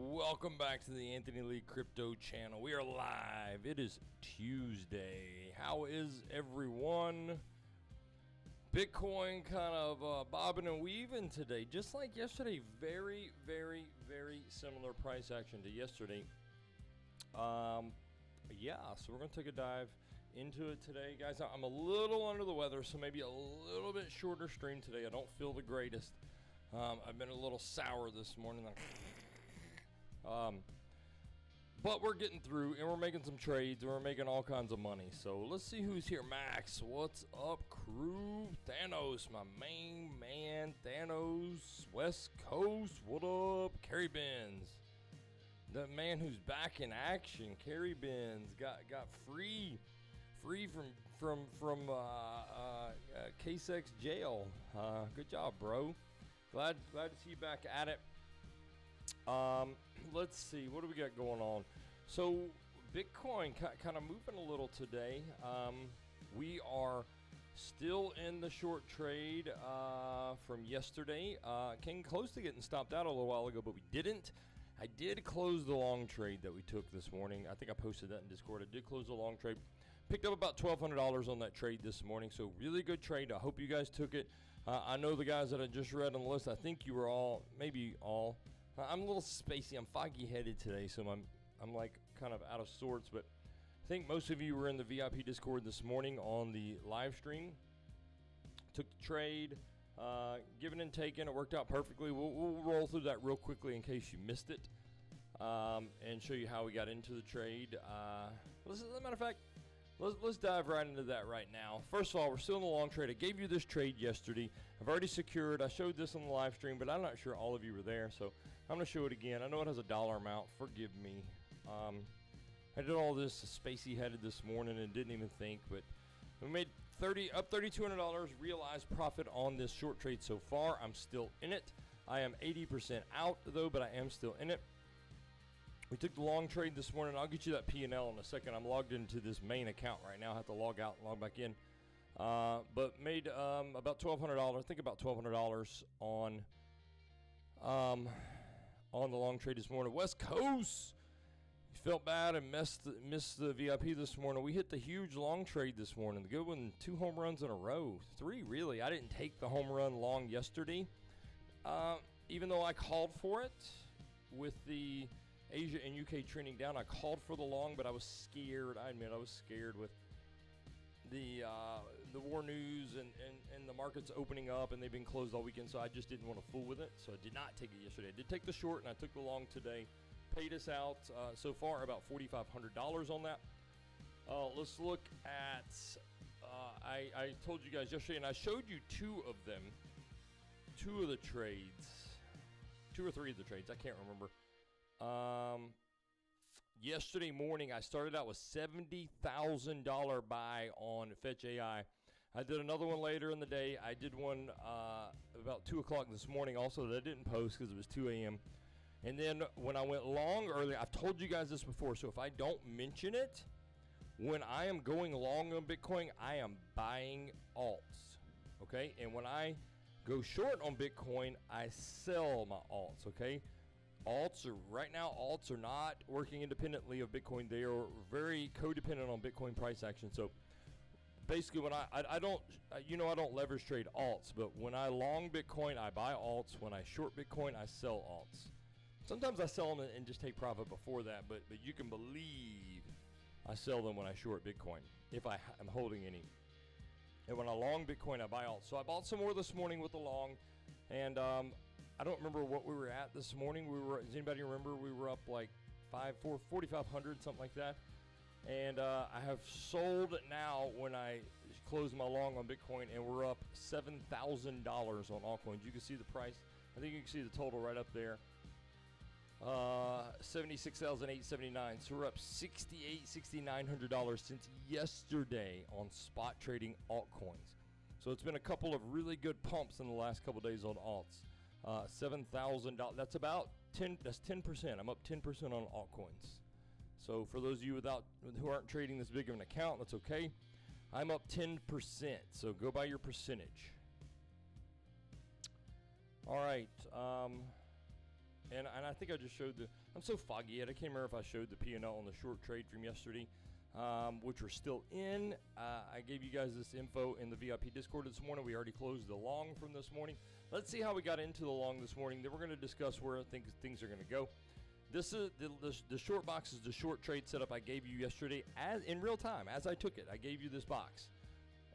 Welcome back to the Anthony Lee Crypto channel. We are live. It is Tuesday. How is everyone? Bitcoin kind of bobbing and weaving today, just like yesterday. Very similar price action to yesterday. Yeah, so we're going to take a dive into it today, guys. I'm a little under the weather, so maybe a little bit shorter stream today. I don't feel the greatest. I've been a little sour this morning. But we're getting through, and we're making some trades, and we're making all kinds of money. So let's see who's here. Max, what's up, crew? Thanos, my main man. Thanos, West Coast, what up? Carrie Benz, the man who's back in action. Carrie Benz got free from KCEX jail. Good job, bro. Glad to see you back at it. Let's see, what do we got going on? So Bitcoin kind of moving a little today. We are still in the short trade from yesterday. Came close to getting stopped out a little while ago, but we didn't. I did close the long trade that we took this morning. I think I posted that in Discord. I did close the long trade. Picked up about $1,200 on that trade this morning, so really good trade. I hope you guys took it. I know the guys that I just read on the list, I think you were all, maybe all. I'm a little spacey. I'm foggy-headed today, so I'm like kind of out of sorts. But I think most of you were in the VIP Discord this morning on the live stream. Took the trade, given and taken. It worked out perfectly. We'll roll through that real quickly in case you missed it, and show you how we got into the trade. As a matter of fact, let's dive right into that right now. First of all, we're still in the long trade. I gave you this trade yesterday. I've already secured. I showed this on the live stream, but I'm not sure all of you were there, so I'm going to show it again. I know it has a dollar amount. Forgive me. I did all this spacey-headed this morning and didn't even think, but we made up $3,200 realized profit on this short trade so far. I'm still in it. I am 80% out, though, but I am still in it. We took the long trade this morning. I'll get you that P&L in a second. I'm logged into this main account right now. I have to log out and log back in. But made about $1,200. I think about $1,200 on the long trade this morning. West Coast, felt bad and missed the VIP this morning. We hit the huge long trade this morning. The good one, 2 home runs in a row. 3, really. I didn't take the home run long yesterday, even though I called for it with the Asia and UK trending down. I called for the long, but I was scared. I admit I was scared with the war news and the markets opening up, and they've been closed all weekend, so I just didn't want to fool with it. So I did not take it yesterday. I did take the short, and I took the long today. Paid us out so far about $4,500 on that. Let's look at, I told you guys yesterday, and I showed you 2 of them, 2 of the trades, 2 or 3 of the trades, I can't remember. Yesterday morning, I started out with $70,000 buy on Fetch AI. I did another one later in the day. I did one about 2 o'clock this morning also that I didn't post because it was 2 a.m. And then when I went long earlier, I've told you guys this before, so if I don't mention it, when I am going long on Bitcoin, I am buying alts, okay? And when I go short on Bitcoin, I sell my alts, okay? Right now, alts are not working independently of Bitcoin. They are very codependent on Bitcoin price action. So basically, when I don't leverage trade alts, but when I long Bitcoin, I buy alts. When I short Bitcoin, I sell alts. Sometimes I sell them and just take profit before that, but you can believe I sell them when I short Bitcoin, if I am holding any. And when I long Bitcoin, I buy alts. So I bought some more this morning with the long, and I don't remember what we were at this morning. Does anybody remember? We were up like 4,500, something like that. And I have sold now when I closed my long on Bitcoin, and we're up $7,000 on altcoins. You can see the price. I think you can see the total right up there. 76,879. So we're up $6,900 since yesterday on spot trading altcoins. So it's been a couple of really good pumps in the last couple of days on alts. $7,000. That's about 10. That's 10%. I'm up 10% on altcoins. So for those of you who aren't trading this big of an account, that's okay. I'm up 10%. So go by your percentage. All right. And I think I just showed I'm so foggy yet. I can't remember if I showed the P&L on the short trade from yesterday, which we're still in. I gave you guys this info in the VIP Discord this morning. We already closed the long from this morning. Let's see how we got into the long this morning. Then we're going to discuss where I think things are going to go. This is the short box is the short trade setup I gave you yesterday in real time as I took it. I gave you this box.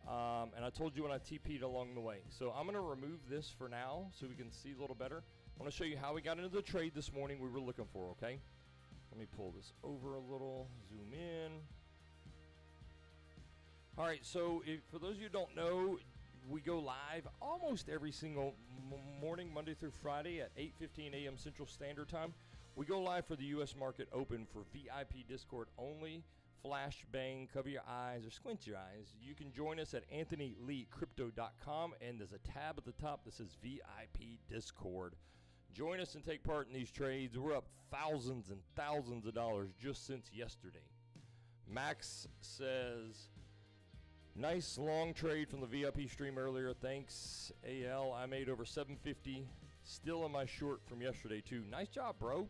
And I told you when I TP'd along the way. So I'm going to remove this for now so we can see a little better. I want to show you how we got into the trade this morning we were looking for, okay? Let me pull this over a little, zoom in. All right, so for those of you who don't know, we go live almost every single morning, Monday through Friday at 8:15 a.m. Central Standard Time. We go live for the U.S. market open for VIP Discord only. Flash, bang, cover your eyes or squint your eyes. You can join us at anthonyleecrypto.com, and there's a tab at the top that says VIP Discord. Join us and take part in these trades. We're up thousands and thousands of dollars just since yesterday. Max says, nice long trade from the VIP stream earlier. Thanks, AL. I made over $750. Still in my short from yesterday, too. Nice job, bro.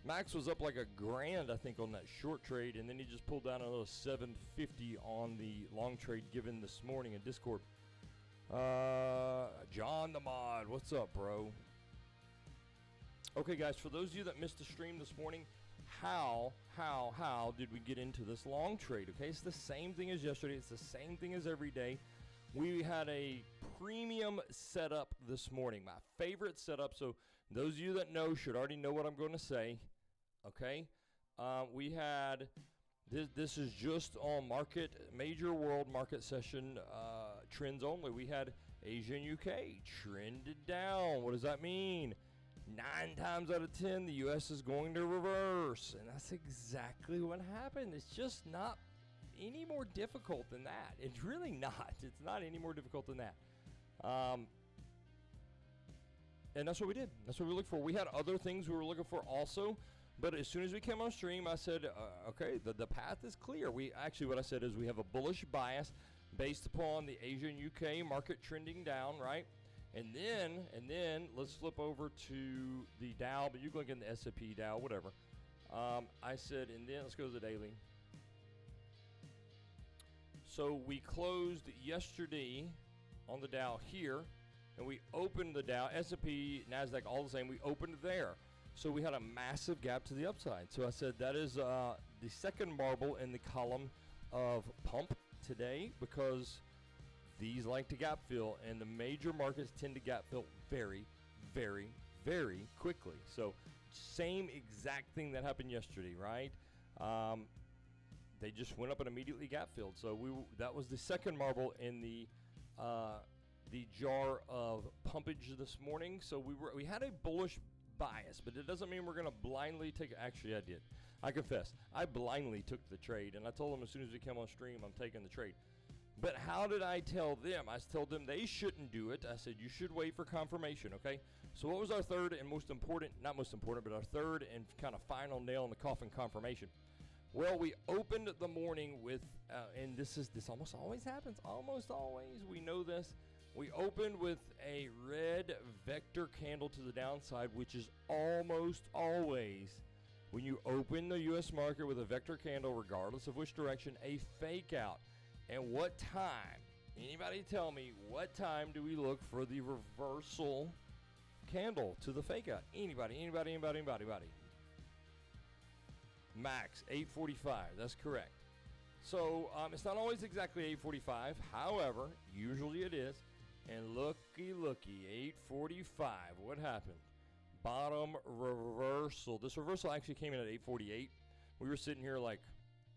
Max was up like $1,000, I think, on that short trade, and then he just pulled down another $750 on the long trade given this morning in Discord. John the Mod, what's up, bro? Okay, guys, for those of you that missed the stream this morning, how did we get into this long trade? Okay, it's the same thing as yesterday. It's the same thing as every day. We had a premium setup this morning, my favorite setup. So those of you that know should already know what I'm going to say. Okay, we had this is just on major world market session trends only. We had Asia and UK trended down. What does that mean? 9 times out of 10, the US is going to reverse, and that's exactly what happened. It's just not any more difficult than that. It's really not. It's not any more difficult than that. And that's what we did. That's what we looked for. We had other things we were looking for also, but as soon as we came on stream, I said, okay, the path is clear. What I said is we have a bullish bias based upon the Asia and UK market trending down, right? And then let's flip over to the Dow, but you can look in the S&P Dow, whatever. I said, and then let's go to the daily. So we closed yesterday on the Dow here, and we opened the Dow, S&P, NASDAQ, all the same. We opened there. So we had a massive gap to the upside. So I said that is the second marble in the column of pump today, because these like to gap fill, and the major markets tend to gap fill very, very, very quickly. So same exact thing that happened yesterday, right? They just went up and immediately gap filled. So that was the second marble in the jar of pumpage this morning. So we had a bullish bias, but it doesn't mean we're going to blindly take it. Actually, I did. I confess. I blindly took the trade, and I told them as soon as we came on stream, I'm taking the trade. But how did I tell them? I told them they shouldn't do it. I said, you should wait for confirmation, okay? So what was our third and most important, not most important, but our third and kind of final nail in the coffin confirmation? Well, we opened the morning with, and this almost always happens, almost always, we know this. We opened with a red vector candle to the downside, which is almost always, when you open the U.S. market with a vector candle, regardless of which direction, a fake out. And what time? Anybody tell me, what time do we look for the reversal candle to the fake out? Anybody? Max, 8:45. That's correct. So it's not always exactly 8:45. However, usually it is. And looky, 8:45. What happened? Bottom reversal. This reversal actually came in at 8:48. We were sitting here like,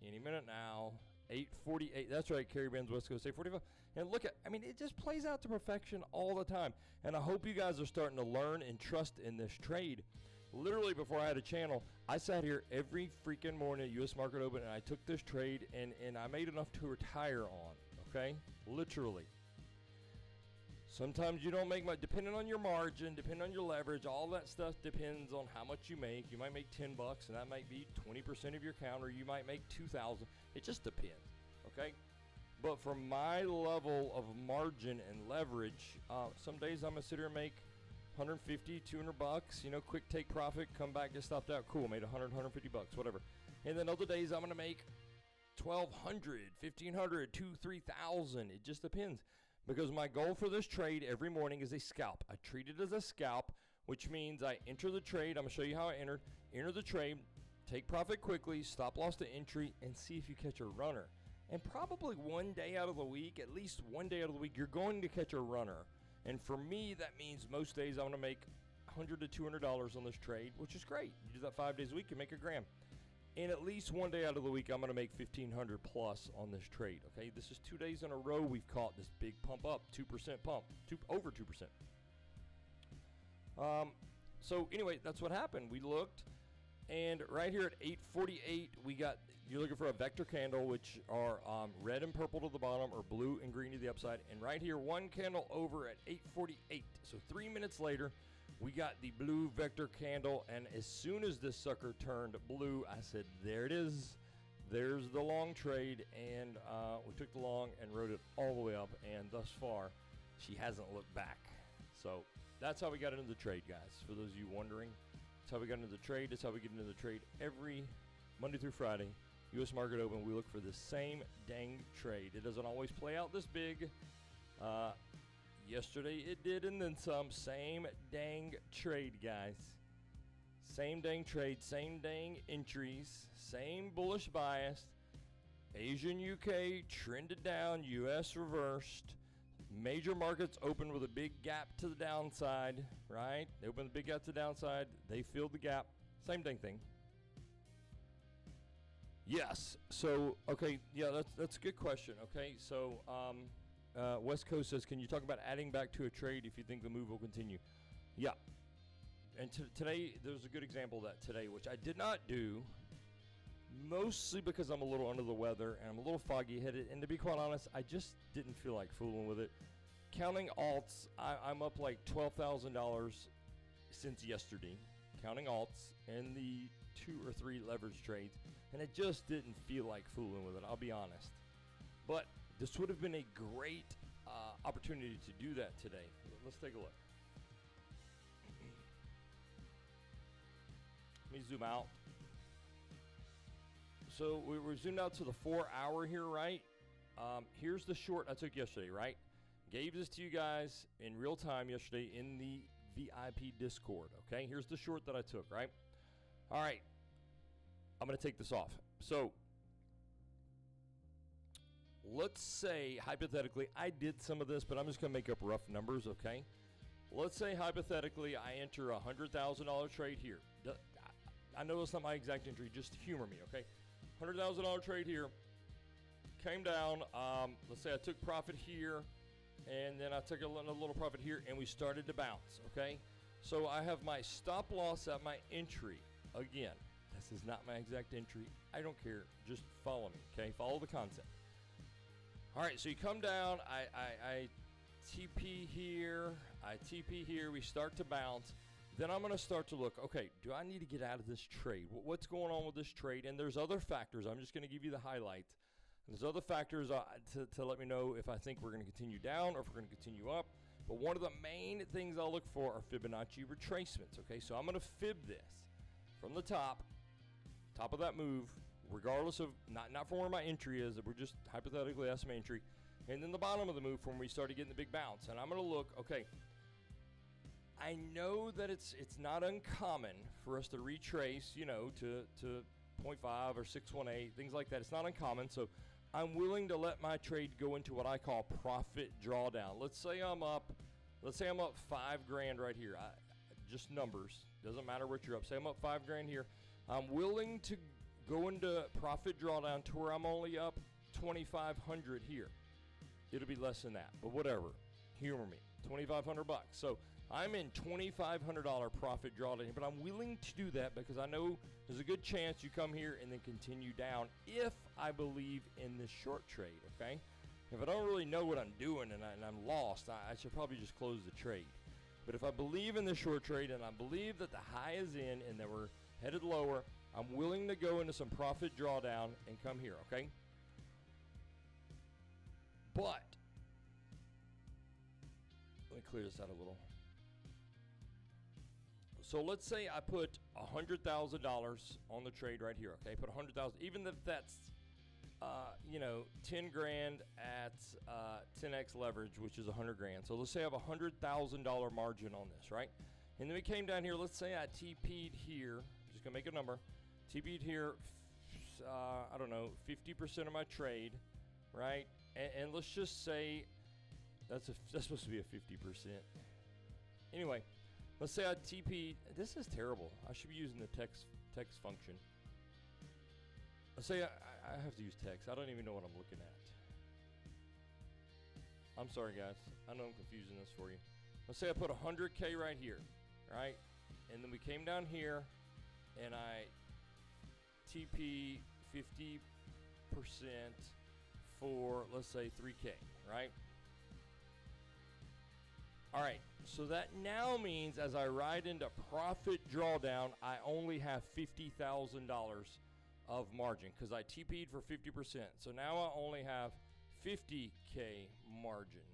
any minute now. 8:48. That's right, Carrie Benz, West Coast, 8:45. And look it just plays out to perfection all the time. And I hope you guys are starting to learn and trust in this trade. Literally, before I had a channel, I sat here every freaking morning at U.S. market open, and I took this trade, and I made enough to retire on, okay? Literally. Sometimes you don't make much, depending on your margin, depending on your leverage, all that stuff depends on how much you make. You might make $10, and that might be 20% of your count, or you might make $2,000. It just depends, okay? But for my level of margin and leverage, some days I'm going to sit here and make 150, 200 bucks, you know, quick take profit, come back, get stopped out, cool, made 100, 150 bucks, whatever. And then other days I'm going to make 1,200, 1,500, 2,000, 3,000. It just depends. Because my goal for this trade every morning is a scalp. I treat it as a scalp, which means I enter the trade. I'm going to show you how I enter the trade, take profit quickly, stop loss to entry, and see if you catch a runner. And probably one day out of the week, at least one day out of the week, you're going to catch a runner. And for me, that means most days I'm going to make $100 to $200 on this trade, which is great. You do that 5 days a week, you make $1,000. And at least one day out of the week, I'm going to make 1,500 plus on this trade. Okay, this is 2 days in a row we've caught this big pump up, 2% pump, over 2%. So anyway, that's what happened. We looked, and right here at 8:48, we got. You're looking for a vector candle, which are red and purple to the bottom, or blue and green to the upside. And right here, one candle over at 8:48. So 3 minutes later, we got the blue vector candle, and as soon as this sucker turned blue, I said, there it is. There's the long trade, and we took the long and rode it all the way up, and thus far, she hasn't looked back. So that's how we got into the trade, guys. For those of you wondering, that's how we got into the trade. That's how we get into the trade every Monday through Friday. U.S. market open, we look for the same dang trade. It doesn't always play out this big. Yesterday it did, and then some. Same dang trade, guys. Same dang trade, same dang entries, same bullish bias. Asian UK trended down, US reversed. Major markets opened with a big gap to the downside, right? They opened the big gap to the downside. They filled the gap. Same dang thing. Yes. So, okay, yeah, that's a good question. Okay, so West Coast says, can you talk about adding back to a trade if you think the move will continue? Yeah. And today, there's a good example of that today, which I did not do, mostly because I'm a little under the weather and I'm a little foggy-headed. And to be quite honest, I just didn't feel like fooling with it. Counting alts, I'm up like $12,000 since yesterday, counting alts and the 2 or 3 leverage trades. And it just didn't feel like fooling with it, I'll be honest. But this would have been a great opportunity to do that today. Let's take a look. Let me zoom out. So we're zoomed out to the 4-hour here, right? Here's the short I took yesterday, right? Gave this to you guys in real time yesterday in the VIP Discord, okay? Here's the short that I took, right? All right. I'm going to take this off. So let's say, hypothetically, I did some of this, but I'm just going to make up rough numbers, okay? Let's say, hypothetically, I enter a $100,000 trade here. I know it's not my exact entry. Just humor me, okay? $100,000 trade here. Came down. Let's say I took profit here, and then I took a little profit here, and we started to bounce, okay? So I have my stop loss at my entry. Again, this is not my exact entry. I don't care. Just follow me, okay? Follow the concept. All right, so you come down. I TP here. I TP here. We start to bounce. Then I'm going to start to look, okay, do I need to get out of this trade? What's going on with this trade? And there's other factors. I'm just going to give you the highlights. There's other factors to let me know if I think we're going to continue down or if we're going to continue up. But one of the main things I'll look for are Fibonacci retracements, okay? So I'm going to fib this from the top of that move, regardless of, not from where my entry is, we're just hypothetically, that's my entry. And then the bottom of the move from where we started getting the big bounce. And I'm going to look, okay, I know that it's not uncommon for us to retrace, you know, to 0.5 or 618, things like that. It's not uncommon, so I'm willing to let my trade go into what I call profit drawdown. Let's say I'm up $5,000 right here. Just numbers, doesn't matter what you're up. Say I'm up $5,000 here. I'm willing to go into profit drawdown to where I'm only up 2,500 here. It'll be less than that, but whatever. Humor me. 2,500 bucks. So I'm in $2,500 profit drawdown, but I'm willing to do that because I know there's a good chance you come here and then continue down if I believe in this short trade, okay? If I don't really know what I'm doing and I'm lost, I should probably just close the trade. But if I believe in the short trade and I believe that the high is in and that we're headed lower, I'm willing to go into some profit drawdown and come here, okay? But let me clear this out a little. So let's say I put $100,000 on the trade right here. Okay, put 100,000, even if that's 10 grand at 10x leverage, which is 100 grand. So let's say I have a $100,000 margin on this, right? And then we came down here. Let's say I TP'd here. Just gonna make a number. TP'd here. I don't know, 50% of my trade, right? And let's just say that's supposed to be a 50%. Anyway, let's say I TP'd. This is terrible. I should be using the text function. Let's say I have to use text. I don't even know what I'm looking at. I'm sorry, guys. I know I'm confusing this for you. Let's say I put 100K right here, right? And then we came down here, and I TP 50% for, let's say, 3K, right? All right, so that now means as I ride into profit drawdown, I only have $50,000 of margin because I TP'd for 50%. So now I only have 50K margin,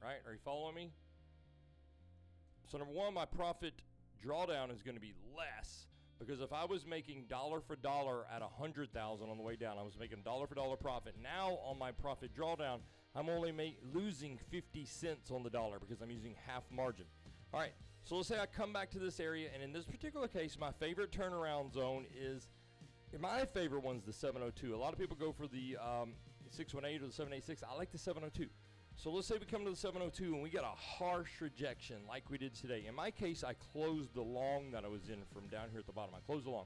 right? Are you following me? So number one, my profit drawdown is going to be less because if I was making dollar for dollar at 100,000 on the way down, I was making dollar for dollar profit. Now on my profit drawdown, I'm only losing 50 cents on the dollar because I'm using half margin. All right, so let's say I come back to this area, and in this particular case, my favorite turnaround zone is, my favorite one's the 702. A lot of people go for the 618 or the 786. I like the 702. So let's say we come to the 702 and we get a harsh rejection like we did today. In my case, I closed the long that I was in from down here at the bottom. I closed the long.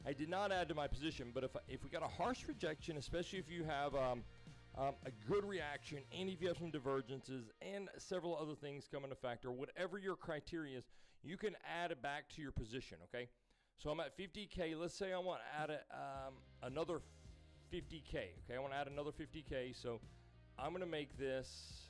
I did not add to my position, but if we got a harsh rejection, especially if you have a good reaction and if you have some divergences and several other things come into factor, whatever your criteria is, you can add it back to your position, okay? So I'm at 50K. Let's say I want to add another 50K, okay? I want to add another 50K, so I'm going to make this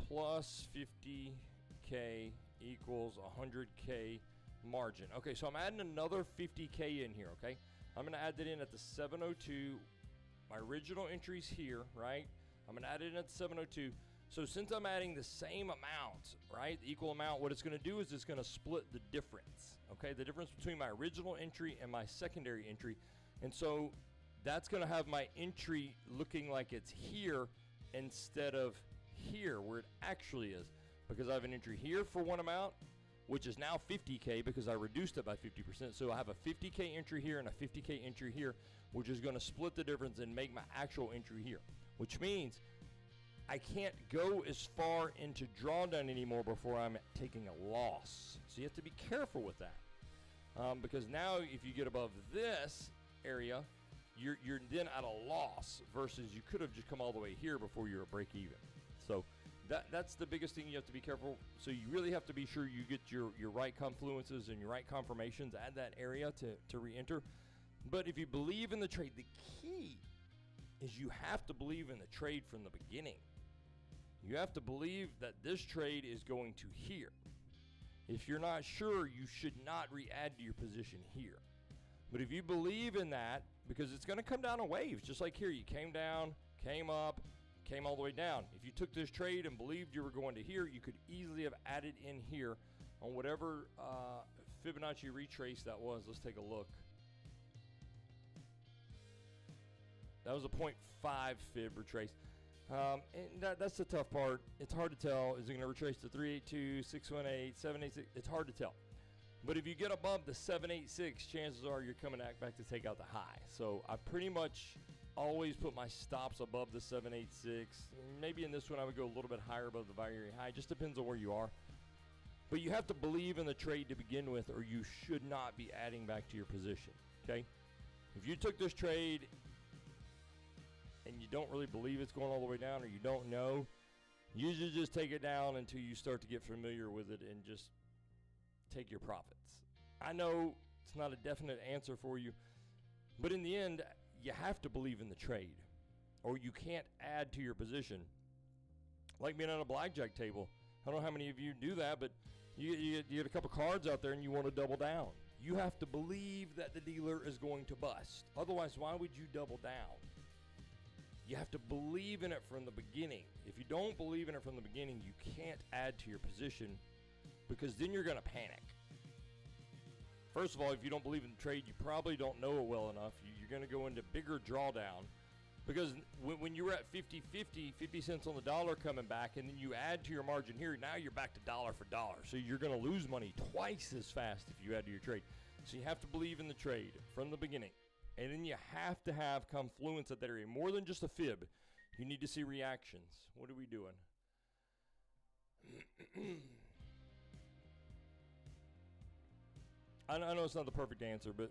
plus 50K equals 100K margin. Okay, so I'm adding another 50K in here, okay? I'm going to add that in at the 702. My original entry's here, right? I'm going to add it in at the 702. So since I'm adding the same amount, right, the equal amount, what it's going to do is it's going to split the difference, okay? The difference between my original entry and my secondary entry. And so that's going to have my entry looking like it's here instead of here where it actually is, because I have an entry here for one amount, which is now 50K because I reduced it by 50%. So I have a 50K entry here and a 50K entry here, which is going to split the difference and make my actual entry here, which means I can't go as far into drawdown anymore before I'm taking a loss. So you have to be careful with that, because now if you get above this area, you're then at a loss versus you could have just come all the way here before you're at break even. So that's the biggest thing you have to be careful. So you really have to be sure you get your right confluences and your right confirmations at that area to re-enter. But if you believe in the trade, the key is you have to believe in the trade from the beginning. You have to believe that this trade is going to here. If you're not sure, you should not re-add to your position here. But if you believe in that, because it's going to come down in waves, just like here, you came down, came up, came all the way down. If you took this trade and believed you were going to here, you could easily have added in here on whatever Fibonacci retrace that was. Let's take a look. That was a 0.5 fib retrace. And that's the tough part. It's hard to tell. Is it going to retrace to 382, 618, 786? It's hard to tell. But if you get above the 786, chances are you're coming back to take out the high. So I pretty much always put my stops above the 786. Maybe in this one I would go a little bit higher above the binary high. Just depends on where you are. But you have to believe in the trade to begin with, or you should not be adding back to your position, okay? If you took this trade and you don't really believe it's going all the way down, or you don't know, usually just take it down until you start to get familiar with it and just take your profits. I know it's not a definite answer for you, but in the end, you have to believe in the trade, or you can't add to your position. Like being on a blackjack table. I don't know how many of you do that, but you get a couple cards out there and you want to double down. You have to believe that the dealer is going to bust. Otherwise, why would you double down? You have to believe in it from the beginning. If you don't believe in it from the beginning, you can't add to your position because then you're going to panic. First of all, if you don't believe in the trade, you probably don't know it well enough. You're going to go into bigger drawdown, because when you were at 50-50, 50 cents on the dollar coming back, and then you add to your margin here, now you're back to dollar for dollar. So you're going to lose money twice as fast if you add to your trade. So you have to believe in the trade from the beginning. And then you have to have confluence at that area. More than just a fib. You need to see reactions. What are we doing? I know it's not the perfect answer, but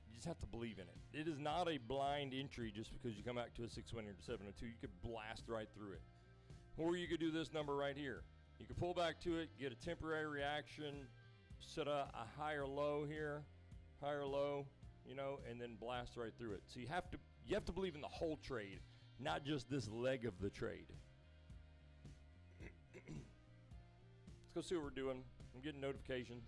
you just have to believe in it. It is not a blind entry just because you come back to a 620 or 702. You could blast right through it. Or you could do this number right here. You could pull back to it, get a temporary reaction, set a higher low here, higher low, you know, and then blast right through it. So you have to believe in the whole trade, not just this leg of the trade. Let's go see what we're doing. I'm getting notifications.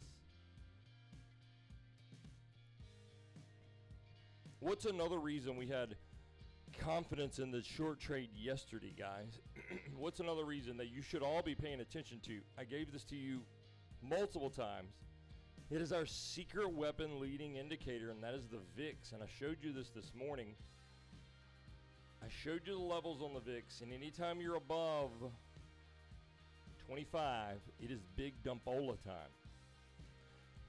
What's another reason we had confidence in the short trade yesterday, guys? What's another reason that you should all be paying attention to? I gave this to you multiple times. It is our secret weapon leading indicator, and that is the VIX. And I showed you this morning. I showed you the levels on the VIX, and anytime you're above 25, it is big dumpola time.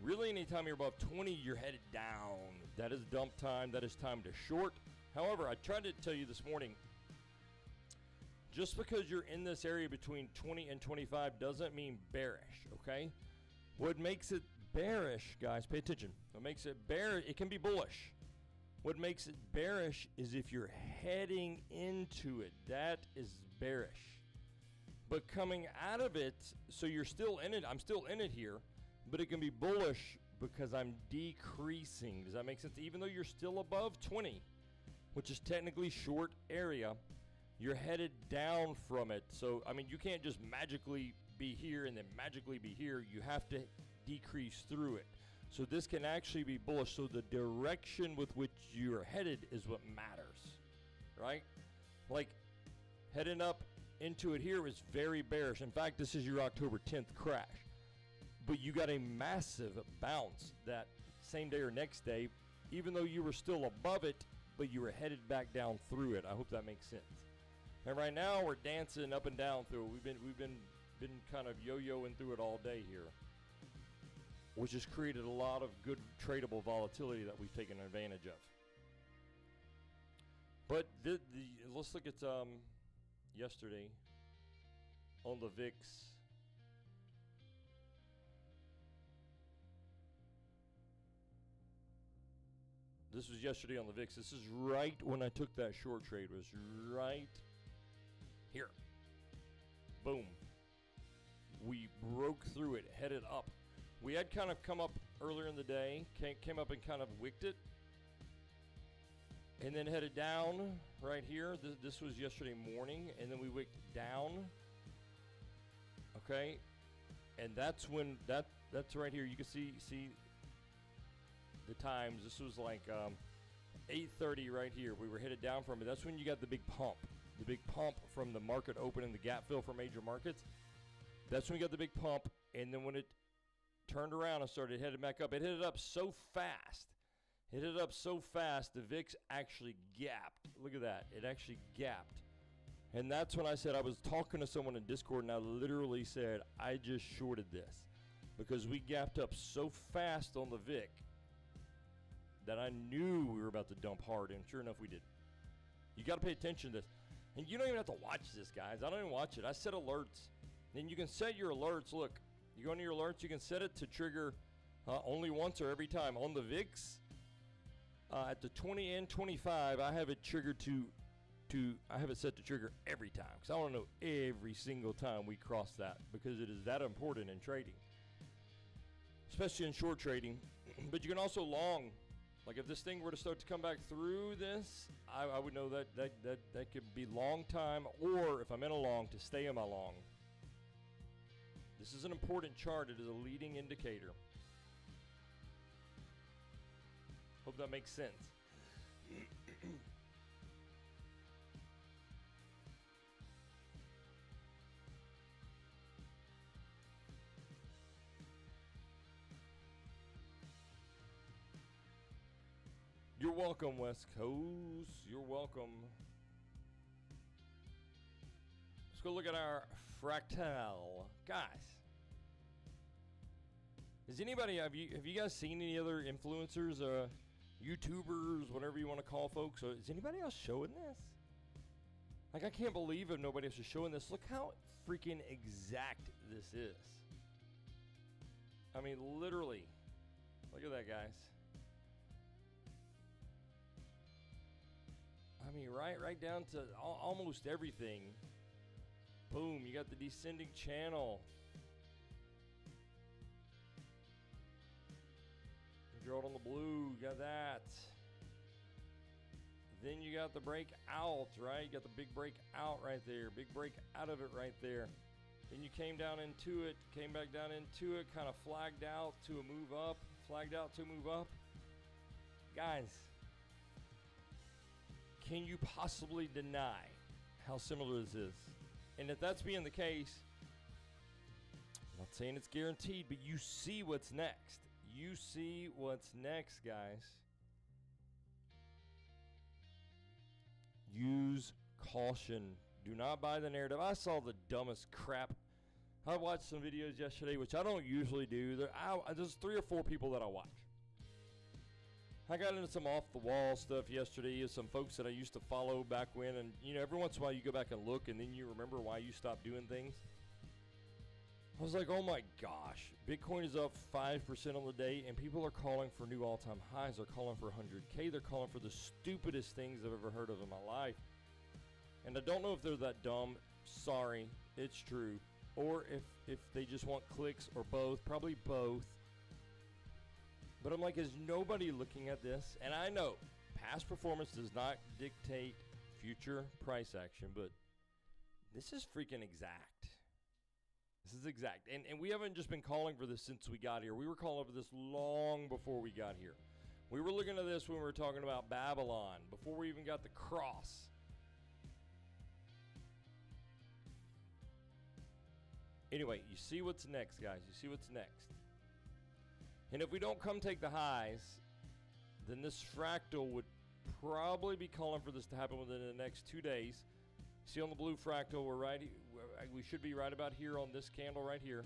Really, anytime you're above 20, you're headed down. That is dump time. That is time to short. However, I tried to tell you this morning, just because you're in this area between 20 and 25 doesn't mean bearish, okay? What makes it bearish, guys, pay attention. What makes it bearish, it can be bullish. What makes it bearish is if you're heading into it. That is bearish. But coming out of it, so you're still in it, I'm still in it here, but it can be bullish because I'm decreasing. Does that make sense? Even though you're still above 20, which is technically short area, you're headed down from it. So, I mean, you can't just magically be here and then magically be here. You have to decrease through it. So this can actually be bullish. So the direction with which you're headed is what matters, right? Like heading up into it here is very bearish. In fact, this is your October 10th crash. But you got a massive bounce that same day or next day, even though you were still above it, but you were headed back down through it. I hope that makes sense. And right now we're dancing up and down through it. We've been kind of yo-yoing through it all day here, which has created a lot of good tradable volatility that we've taken advantage of. But let's look at yesterday on the VIX. This was yesterday on the VIX. This is right when I took that short trade. It was right here. Boom. We broke through it, headed up. We had kind of come up earlier in the day, came up and kind of wicked it, and then headed down right here. This was yesterday morning, and then we wicked down. Okay, and that's when that's right here. You can see the times. This was like 8:30 right here. We were headed down from it. That's when you got the big pump from the market opening, the gap fill for major markets. That's when we got the big pump, and then when it turned around and started heading back up, it headed up so fast. The VIX actually gapped. Look at that. It actually gapped. And that's when I said, I was talking to someone in Discord, and I literally said, I just shorted this because we gapped up so fast on the VIX that I knew we were about to dump hard, and sure enough, we did. You got to pay attention to this. And you don't even have to watch this, guys. I don't even watch it. I set alerts. Then you can set your alerts. Look, you go into your alerts, you can set it to trigger only once or every time. On the VIX, at the 20 and 25, I have it triggered I have it set to trigger every time, because I want to know every single time we cross that, because it is that important in trading, especially in short trading. But you can also long. Like if this thing were to start to come back through this, I would know that could be long time, or if I'm in a long, to stay in my long. This is an important chart. It is a leading indicator. Hope that makes sense. You're welcome, West Coast. You're welcome. Let's go look at our fractal. Guys, is anybody, have you guys seen any other influencers, YouTubers, whatever you want to call folks? Is anybody else showing this? Like, I can't believe if nobody else is showing this. Look how freaking exact this is. I mean, literally. Look at that, guys. I mean, right down to almost everything. Boom, you got the descending channel. You draw it on the blue, you got that. Then you got the break out, right? You got the big break out right there. Big break out of it right there. Then you came down into it, came back down into it, kind of flagged out to a move up, flagged out to a move up. Guys, can you possibly deny how similar this is? And if that's being the case, I'm not saying it's guaranteed, but you see what's next. You see what's next, guys. Use caution. Do not buy the narrative. I saw the dumbest crap. I watched some videos yesterday, which I don't usually do. There's 3 or 4 people that I watch. I got into some off-the-wall stuff yesterday with some folks that I used to follow back when, and you know, every once in a while you go back and look, and then you remember why you stopped doing things. I was like, oh my gosh, Bitcoin is up 5% on the day, and people are calling for new all-time highs. They're calling for 100K. They're calling for the stupidest things I've ever heard of in my life. And I don't know if they're that dumb. Sorry, it's true. Or if they just want clicks, or both. Probably both. But I'm like, is nobody looking at this? And I know past performance does not dictate future price action, but this is freaking exact. This is exact. And we haven't just been calling for this since we got here. We were calling for this long before we got here. We were looking at this when we were talking about Babylon, before we even got the cross. Anyway, you see what's next, guys. You see what's next. And if we don't come take the highs, then this fractal would probably be calling for this to happen within the next 2 days. See on the blue fractal, we should be right about here on this candle right here.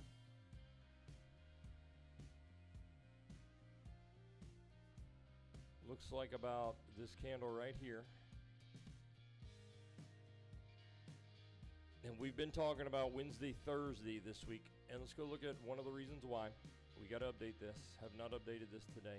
Looks like about this candle right here. And we've been talking about Wednesday, Thursday this week. And let's go look at one of the reasons why. We got to update this. Have not updated this today.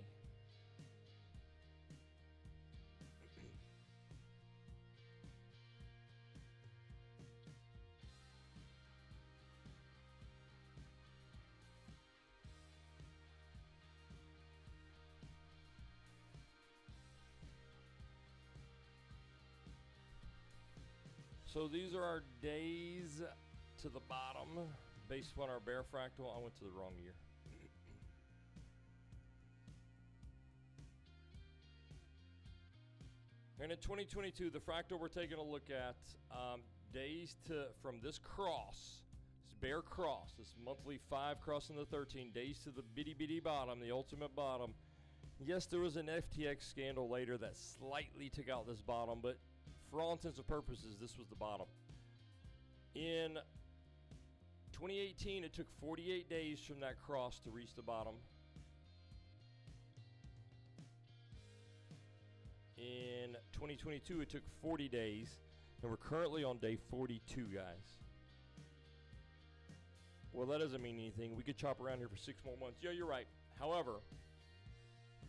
So these are our days to the bottom based on our bear fractal. I went to the wrong year. And in 2022, the fractal we're taking a look at, days from this cross, this bear cross, this monthly 5 crossing the 13, days to the bitty bottom, the ultimate bottom. Yes, there was an FTX scandal later that slightly took out this bottom, but for all intents and purposes, this was the bottom. In 2018, it took 48 days from that cross to reach the bottom. In 2022, it took 40 days, and we're currently on day 42, guys. Well, that doesn't mean anything. We could chop around here for 6 more months. Yeah, you're right. However,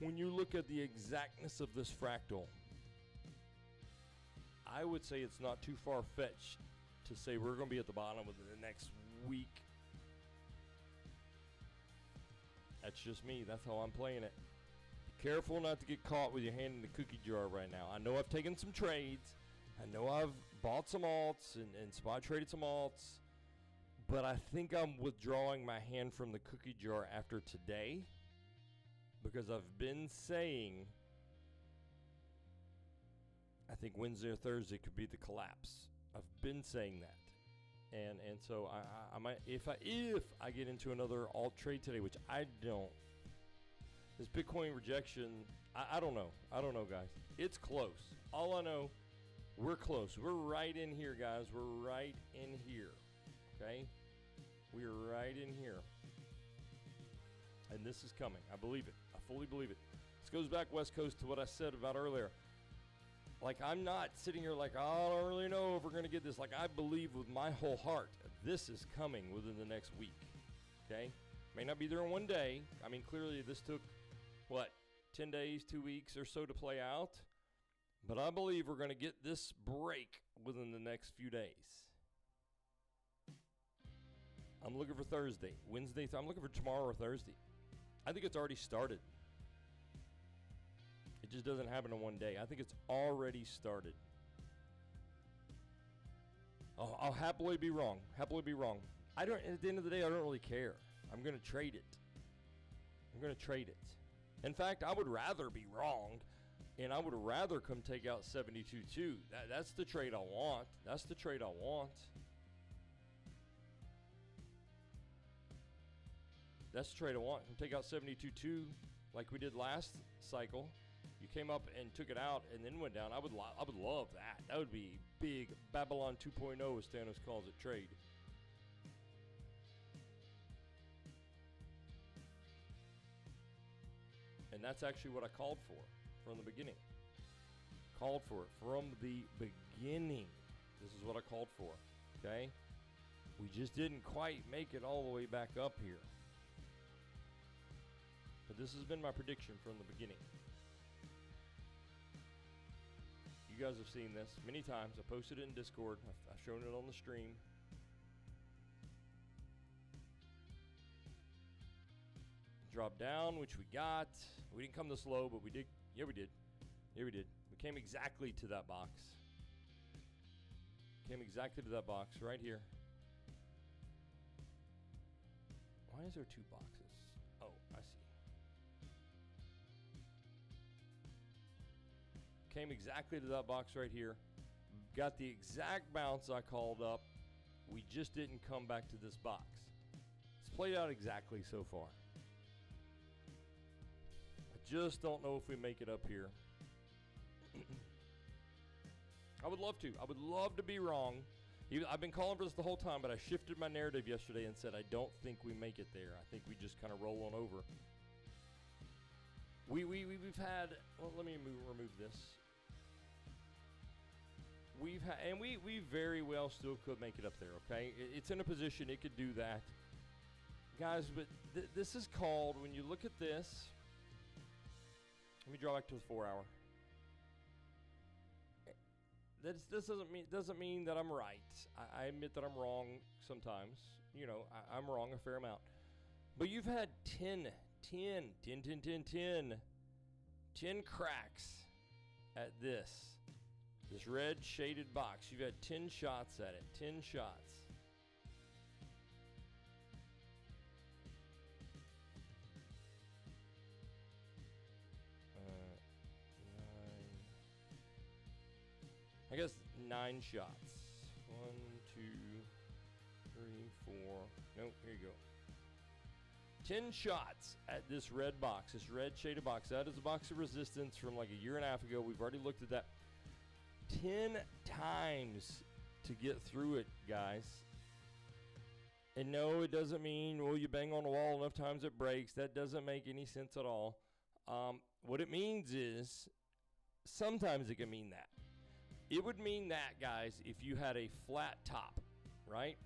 when you look at the exactness of this fractal, I would say it's not too far-fetched to say we're going to be at the bottom within the next week. That's just me. That's how I'm playing it. Be careful not to get caught with your hand in the cookie jar right now. I know I've taken some trades. I know I've bought some alts and spot traded some alts. But I think I'm withdrawing my hand from the cookie jar after today, because I've been saying I think Wednesday or Thursday could be the collapse. I've been saying that, and so I might, if I get into another alt trade today, which I don't. This Bitcoin rejection, I don't know. I don't know, guys. It's close. All I know, we're close. We're right in here, guys. We're right in here. Okay? We're right in here. And this is coming. I believe it. I fully believe it. This goes back, West Coast, to what I said about earlier. Like, I'm not sitting here like, oh, I don't really know if we're going to get this. Like, I believe with my whole heart, this is coming within the next week. Okay? May not be there in one day. I mean, clearly this took, what, 10 days, 2 weeks or so to play out. But I believe we're going to get this break within the next few days. I'm looking for Thursday. Wednesday, I'm looking for tomorrow or Thursday. I think it's already started. It just doesn't happen in one day. I think it's already started. I'll happily be wrong. Happily be wrong. At the end of the day, I don't really care. I'm going to trade it. I'm going to trade it. In fact, I would rather be wrong, and I would rather come take out 72.2. That's the trade I want. That's the trade I want. That's the trade I want. Come take out 72.2 like we did last cycle. You came up and took it out and then went down. I would love that. That would be big Babylon 2.0, as Thanos calls it, trade. And that's actually what I called for from the beginning. Called for it from the beginning. This is what I called for, okay? We just didn't quite make it all the way back up here. But this has been my prediction from the beginning. You guys have seen this many times. I posted it in Discord. I've shown it on the stream. Drop down, which we got. We didn't come this low, but we did. Yeah, we did. Yeah, we did. We came exactly to that box. Came exactly to that box right here. Why is there two boxes? Oh, I see. Came exactly to that box right here. Got the exact bounce I called up. We just didn't come back to this box. It's played out exactly so far. I just don't know if we make it up here. I would love to. I would love to be wrong. I've been calling for this the whole time, but I shifted my narrative yesterday and said I don't think we make it there. I think we just kind of roll on over. We've had, well, let me remove this. We've had, and we very well still could make it up there, okay? It's in a position it could do that. Guys, but this is called, when you look at this, let me draw back to the 4 hour. This doesn't mean that I'm right. I admit that I'm wrong sometimes. You know, I'm wrong a fair amount. But you've had 10 cracks at this red shaded box. You've had 10 shots at it. 10 shots. I guess 9 shots. 1, 2, 3, 4. Nope, here you go. 10 shots at this red box, this red shaded box. That is a box of resistance from like a year and a half ago. We've already looked at that. 10 times to get through it, guys. And no, it doesn't mean, well, you bang on the wall enough times it breaks. That doesn't make any sense at all. What it means is, sometimes it can mean that. It would mean that, guys, if you had a flat top, right?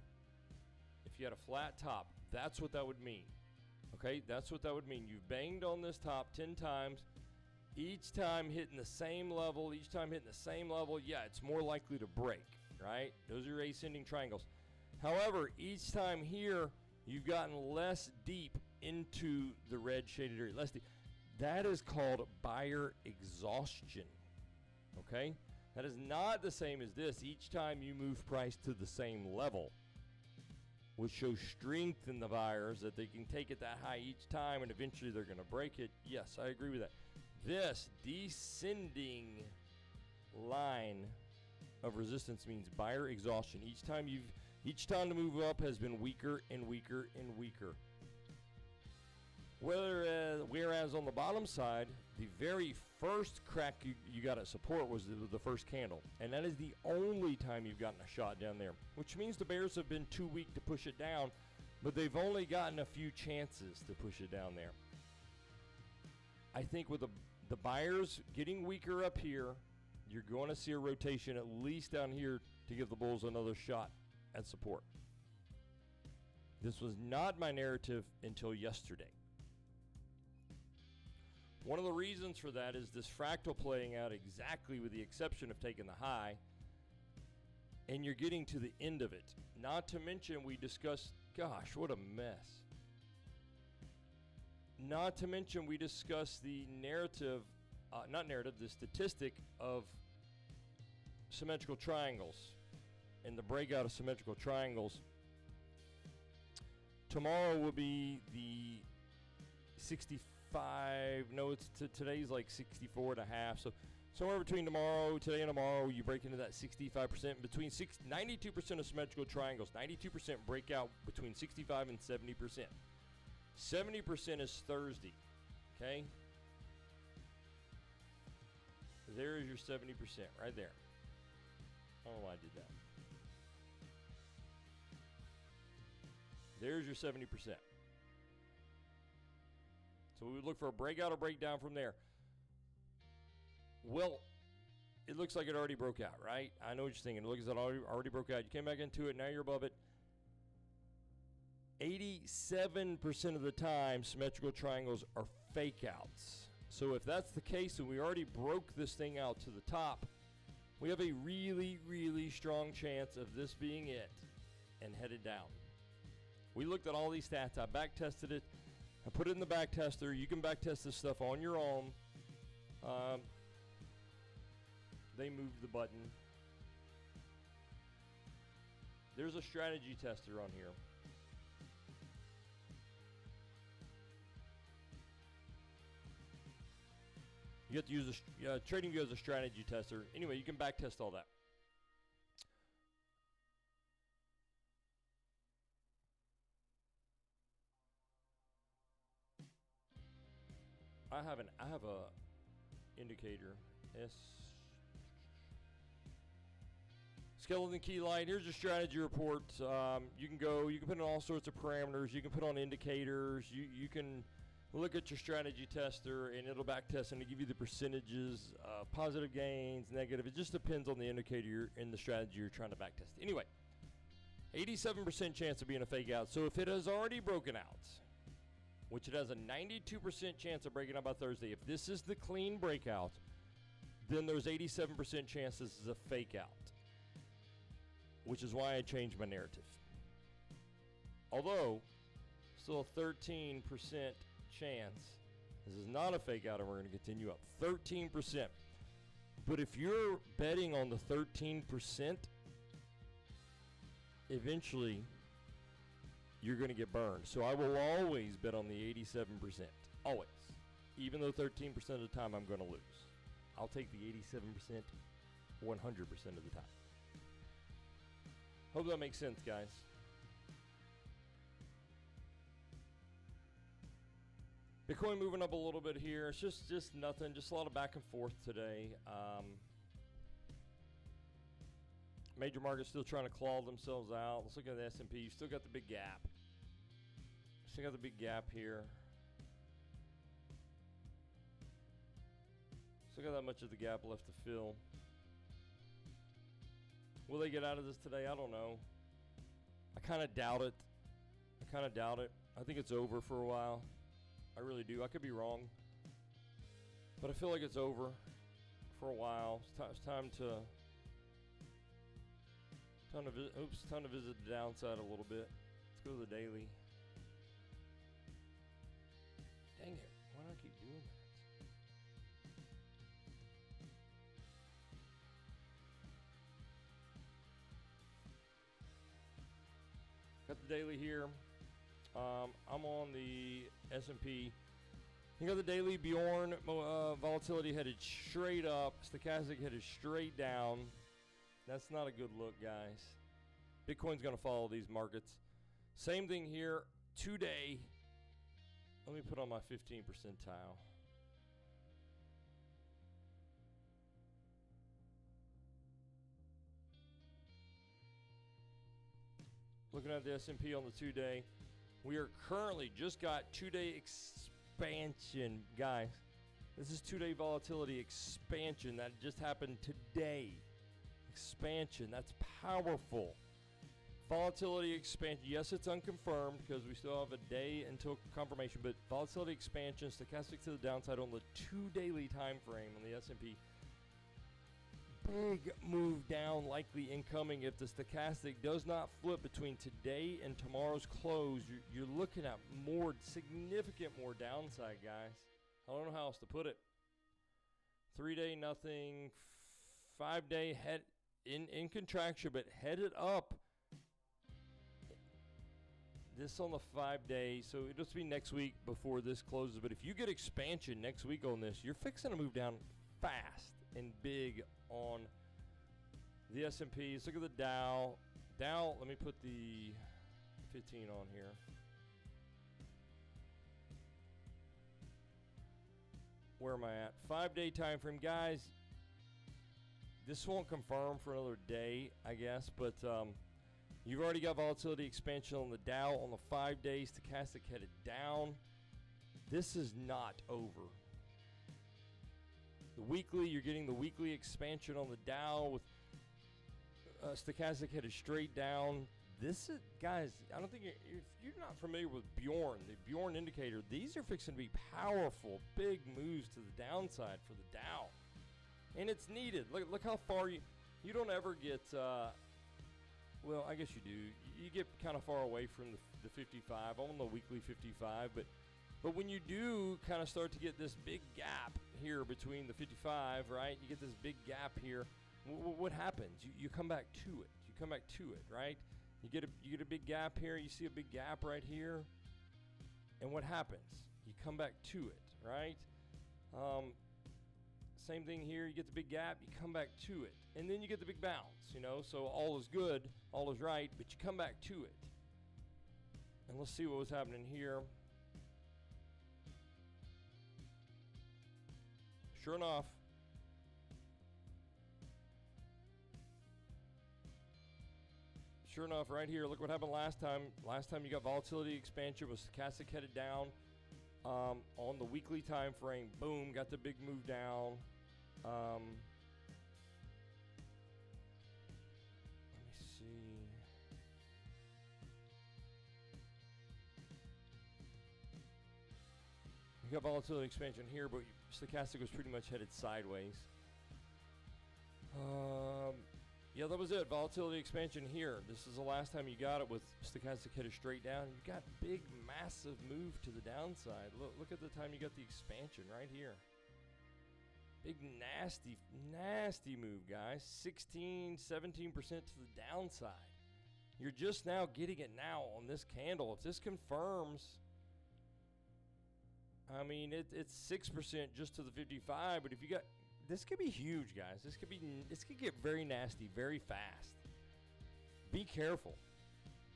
If you had a flat top, that's what that would mean. Okay, that's what that would mean. You've banged on this top 10 times, each time hitting the same level, yeah, it's more likely to break, right? Those are your ascending triangles. However, each time here, you've gotten less deep into the red shaded area, less deep. That is called buyer exhaustion, okay? That is not the same as this. Each time you move price to the same level, which shows strength in the buyers that they can take it that high each time and eventually they're going to break it. Yes, I agree with that. This descending line of resistance means buyer exhaustion. Each time the move up has been weaker and weaker and weaker. Whereas on the bottom side, the very first crack you got at support was the first candle. And that is the only time you've gotten a shot down there, which means the bears have been too weak to push it down, but they've only gotten a few chances to push it down there. I think with the buyers getting weaker up here, you're going to see a rotation at least down here to give the bulls another shot at support. This was not my narrative until yesterday. One of the reasons for that is this fractal playing out exactly with the exception of taking the high, and you're getting to the end of it. Not to mention we discussed, gosh, what a mess. Not to mention we discussed the the statistic of symmetrical triangles and the breakout of symmetrical triangles. Tomorrow will be the 65. No, today's like 64 and a half. So somewhere between today and tomorrow, you break into that 65%. Between 92% of symmetrical triangles, 92% break out between 65 and 70%. 70% is Thursday. Okay? There is your 70% right there. I don't know why I did that. There's your 70%. So we would look for a breakout or breakdown from there. Well, it looks like it already broke out, right? I know what you're thinking. It looks like it already broke out. You came back into it. Now you're above it. 87% of the time, symmetrical triangles are fake outs. So if that's the case and we already broke this thing out to the top, we have a really, really strong chance of this being it and headed down. We looked at all these stats. I back tested it. I put it in the back tester. You can back test this stuff on your own. They moved the button. There's a strategy tester on here. You have to use TradingView as a strategy tester. Anyway, you can back test all that. I have a indicator. Skeleton key light. Here's your strategy report. You can put in all sorts of parameters. You can put on indicators. You can look at your strategy tester and it'll back test and it'll give you the percentages, positive gains, negative. It just depends on the indicator in the strategy you're trying to back test. Anyway, 87% chance of being a fake out. So if it has already broken out, which it has a 92% chance of breaking out by Thursday. If this is the clean breakout, then there's 87% chance this is a fake out, which is why I changed my narrative. Although, still a 13% chance this is not a fake out and we're going to continue up. 13%. But if you're betting on the 13%, eventually you're going to get burned. So I will always bet on the 87%. Always. Even though 13% of the time I'm going to lose. I'll take the 87% 100% of the time. Hope that makes sense, guys. Bitcoin moving up a little bit here. It's just nothing. Just a lot of back and forth today. Major markets still trying to claw themselves out. Let's look at the S&P. You still got the big gap. Still got the big gap here. Still got that much of the gap left to fill. Will they get out of this today? I don't know. I kind of doubt it. I think it's over for a while. I really do. I could be wrong. But I feel like it's over for a while. It's time to visit the downside a little bit. Let's go to the daily. Dang it. Why do I keep doing that? Got the daily here. I'm on the S&P. You got the daily Bjorn volatility headed straight up. Stochastic headed straight down. That's not a good look, guys. Bitcoin's going to follow these markets. Same thing here today. Let me put on my 15 percentile. Looking at the S&P on the 2-day, we are currently just got 2-day expansion, guys. This is 2-day volatility expansion that just happened today. Expansion, that's powerful. Volatility expansion, yes, it's unconfirmed because we still have a day until confirmation, but volatility expansion, stochastic to the downside on the 2-daily time frame on the S&P. Big move down likely incoming if the stochastic does not flip between today and tomorrow's close. You're looking at significant more downside, guys. I don't know how else to put it. 3-day nothing, 5-day head in contraction, but headed up. This on the 5-day, so it'll just be next week before this closes. But if you get expansion next week on this, you're fixing to move down fast and big on the S&P. Let's look at the Dow. Dow, let me put the 15 on here. Where am I at? 5-day time frame, guys. This won't confirm for another day, I guess, but you've already got volatility expansion on the Dow on the 5-day, stochastic headed down. This is not over. The weekly, you're getting the weekly expansion on the Dow with stochastic headed straight down. This is, guys, I don't think if you're not familiar with Bjorn, the Bjorn indicator, these are fixing to be powerful, big moves to the downside for the Dow. And it's needed. Look how far you don't ever get, well, I guess you do. You get kind of far away from the 55. I'm on the weekly 55, but when you do kind of start to get this big gap here between the 55, right? You get this big gap here. What happens? You come back to it. You come back to it, right? You get a big gap here. You see a big gap right here. And what happens? You come back to it, right? Same thing here. You get the big gap. You come back to it. And then you get the big bounce, you know? So all is good. All is right. But you come back to it. And let's see what was happening here. Sure enough, right here, look what happened last time. Last time you got volatility expansion was stochastic headed down on the weekly time frame. Boom, got the big move down. Let me see. You got volatility expansion here, but stochastic was pretty much headed sideways. Yeah, that was it. Volatility expansion here. This is the last time you got it with stochastic headed straight down. You got big, massive move to the downside. Look at the time you got the expansion right here. Big, nasty, nasty move, guys. 16, 17% to the downside. You're just now getting it now on this candle. If this confirms, I mean, it's 6% just to the 55, but if you got, this could be huge, guys. This could get very nasty very fast. Be careful.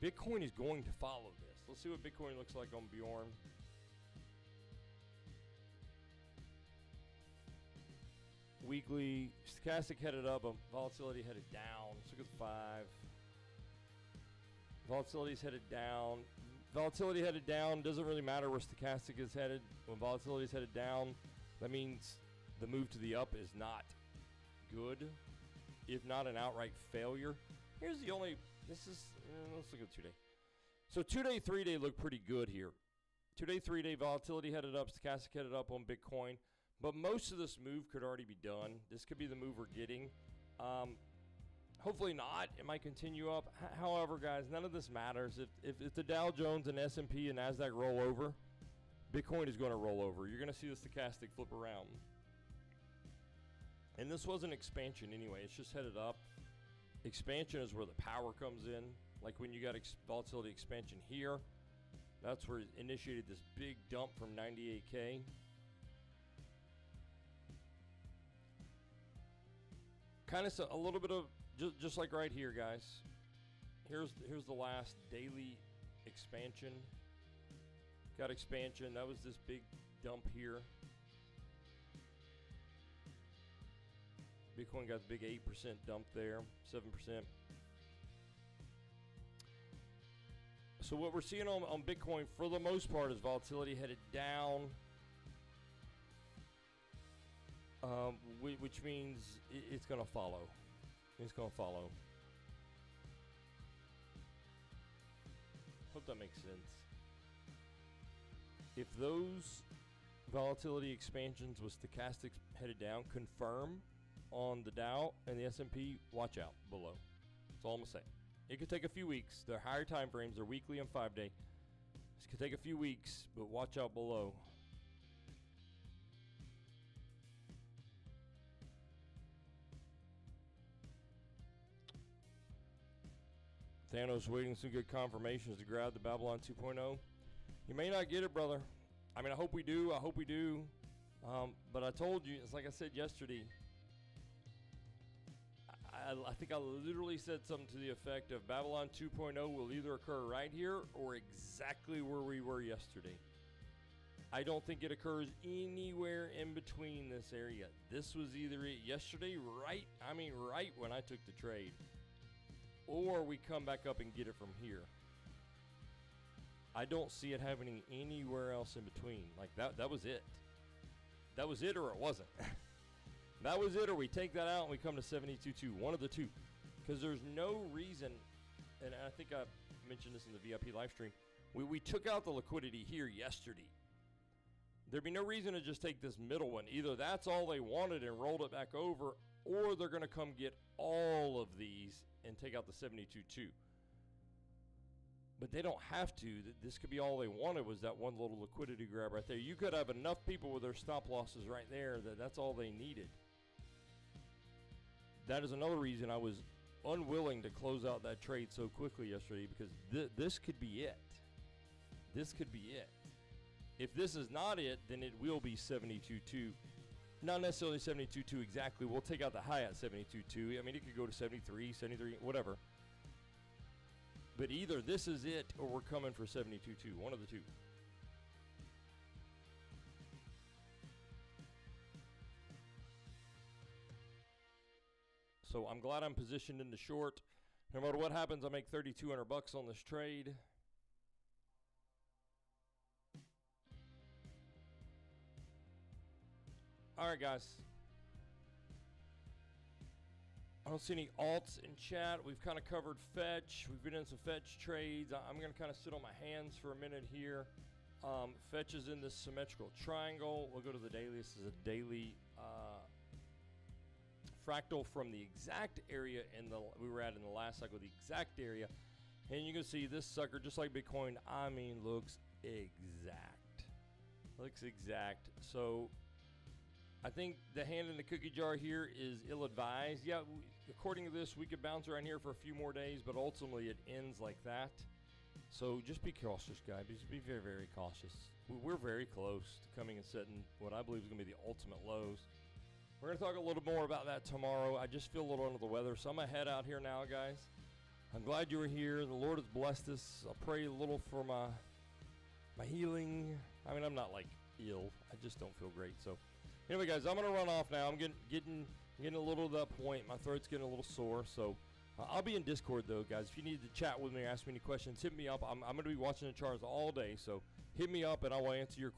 Bitcoin is going to follow this. Let's see what Bitcoin looks like on Bjorn. Weekly, stochastic headed up, volatility headed down. Let's look at the 5. Volatility is headed down. Volatility headed down, doesn't really matter where stochastic is headed. When volatility is headed down, that means the move to the up is not good, if not an outright failure. Here's the only, let's look at 2-day. So 2-day, 3-day look pretty good here. 2-day, 3-day volatility headed up, stochastic headed up on Bitcoin. But most of this move could already be done. This could be the move we're getting. Hopefully not. It might continue up. However, guys, none of this matters. If the Dow Jones and S&P and NASDAQ roll over, Bitcoin is going to roll over. You're going to see the stochastic flip around. And this was an expansion anyway. It's just headed up. Expansion is where the power comes in. Like when you got volatility expansion here, that's where it initiated this big dump from 98K. Kind of a little bit of, just like right here, guys. Here's the last daily expansion. got expansion. That was this big dump here. Bitcoin got the big 8% dump there, 7%. So what we're seeing on Bitcoin for the most part is volatility headed down, which means it's going to follow. It's going to follow. Hope that makes sense. If those volatility expansions with stochastics headed down confirm on the Dow and the S&P, watch out below. That's all I'm going to say. It could take a few weeks. They're higher time frames. They're weekly and 5-day. This could take a few weeks, but watch out below. Thanos waiting some good confirmations to grab the Babylon 2.0. You may not get it, brother. I mean, I hope we do. I hope we do. But I told you, it's like I said yesterday. I think I literally said something to the effect of Babylon 2.0 will either occur right here or exactly where we were yesterday. I don't think it occurs anywhere in between this area. This was either it yesterday, right when I took the trade, or we come back up and get it from here. I don't see it happening anywhere else in between. Like that was it. That was it or it wasn't. That was it, or we take that out and we come to 72.2, one of the two. Because there's no reason, and I think I mentioned this in the VIP live stream, we took out the liquidity here yesterday. There'd be no reason to just take this middle one. Either that's all they wanted and rolled it back over, or they're going to come get all of these and take out the 72.2. But they don't have to. This could be all they wanted was that one little liquidity grab right there. You could have enough people with their stop losses right there that's all they needed. That is another reason I was unwilling to close out that trade so quickly yesterday, because this could be it. This could be it. If this is not it, then it will be 72.2. Not necessarily 72.2 exactly. We'll take out the high at 72.2. I mean, it could go to 73, 73, whatever. But either this is it or we're coming for 72.2. One of the two. So I'm glad I'm positioned in the short. No matter what happens, I make $3,200 on this trade. All right, guys. I don't see any alts in chat. We've kind of covered fetch. We've been in some fetch trades. I'm going to kind of sit on my hands for a minute here. Fetch is in this symmetrical triangle. We'll go to the daily. This is a daily fractal from the exact area we were at in the last cycle, the exact area. And you can see this sucker, just like Bitcoin, I mean, looks exact. Looks exact. So I think the hand in the cookie jar here is ill-advised. Yeah, according to this, we could bounce around here for a few more days, but ultimately it ends like that. So just be cautious, guys. Just be very, very cautious. We're very close to coming and setting what I believe is going to be the ultimate lows. We're going to talk a little more about that tomorrow. I just feel a little under the weather, so I'm going to head out here now, guys. I'm glad you were here. The Lord has blessed us. I'll pray a little for my healing. I mean, I'm not like ill. I just don't feel great. So anyway, guys, I'm going to run off now. I'm getting a little to that point. My throat's getting a little sore. So I'll be in Discord, though, guys. If you need to chat with me or ask me any questions, hit me up. I'm going to be watching the charts all day. So hit me up, and I will answer your questions.